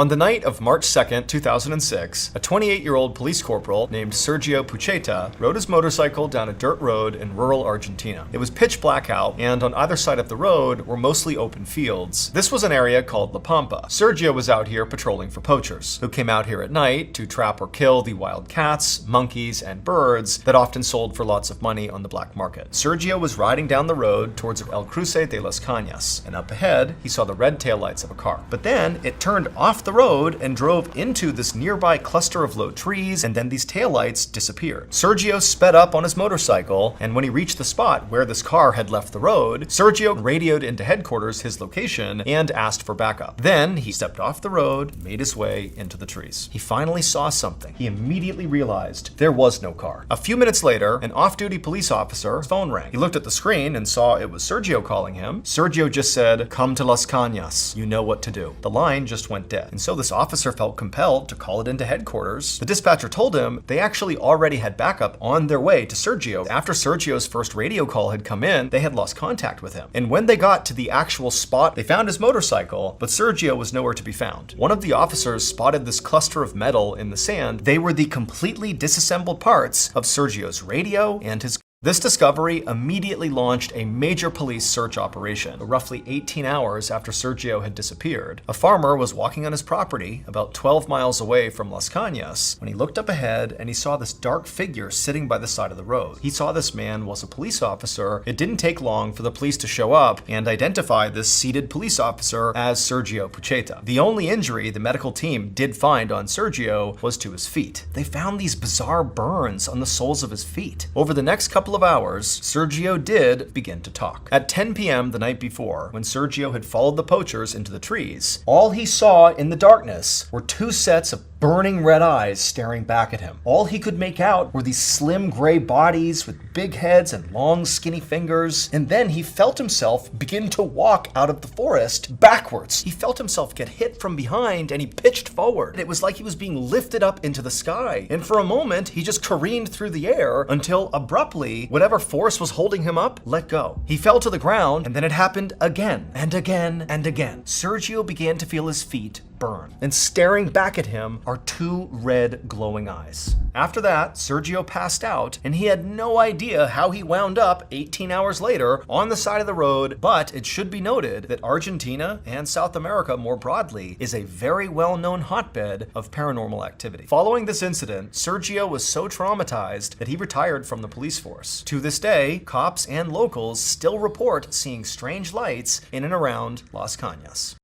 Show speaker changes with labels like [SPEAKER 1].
[SPEAKER 1] On the night of March 2nd, 2006, a 28-year-old police corporal named Sergio Pucheta rode his motorcycle down a dirt road in rural Argentina. It was pitch black out, and on either side of the road were mostly open fields. This was an area called La Pampa. Sergio was out here patrolling for poachers, who came out here at night to trap or kill the wild cats, monkeys, and birds that often sold for lots of money on the black market. Sergio was riding down the road towards El Cruce de las Cañas, and up ahead, he saw the red taillights of a car. But then, it turned off the road and drove into this nearby cluster of low trees, and then these taillights disappeared. Sergio sped up on his motorcycle, and when he reached the spot where this car had left the road, Sergio radioed into headquarters his location and asked for backup. Then he stepped off the road and made his way into the trees. He finally saw something. He immediately realized there was no car. A few minutes later, an off-duty police officer's phone rang. He looked at the screen and saw it was Sergio calling him. Sergio just said, "Come to Las Cañas. You know what to do." The line just went dead. And so this officer felt compelled to call it into headquarters. The dispatcher told him they actually already had backup on their way to Sergio. After Sergio's first radio call had come in, they had lost contact with him. And when they got to the actual spot, they found his motorcycle, but Sergio was nowhere to be found. One of the officers spotted this cluster of metal in the sand. They were the completely disassembled parts of Sergio's radio and his. This discovery immediately launched a major police search operation. Roughly 18 hours after Sergio had disappeared, a farmer was walking on his property about 12 miles away from Las Cañas when he looked up ahead and he saw this dark figure sitting by the side of the road. He saw this man was a police officer. It didn't take long for the police to show up and identify this seated police officer as Sergio Pucheta. The only injury the medical team did find on Sergio was to his feet. They found these bizarre burns on the soles of his feet. Over the next couple of hours, Sergio did begin to talk. At 10 p.m. the night before, when Sergio had followed the poachers into the trees, all he saw in the darkness were two sets of burning red eyes staring back at him. All he could make out were these slim gray bodies with big heads and long skinny fingers. And then he felt himself begin to walk out of the forest backwards. He felt himself get hit from behind and he pitched forward. It was like he was being lifted up into the sky. And for a moment, he just careened through the air until abruptly, whatever force was holding him up let go. He fell to the ground, and then it happened again and again and again. Sergio began to feel his feet burn, and staring back at him are two red glowing eyes. After that, Sergio passed out, and he had no idea how he wound up 18 hours later on the side of the road, but it should be noted that Argentina and South America more broadly is a very well-known hotbed of paranormal activity. Following this incident, Sergio was so traumatized that he retired from the police force. To this day, cops and locals still report seeing strange lights in and around Las Cañas.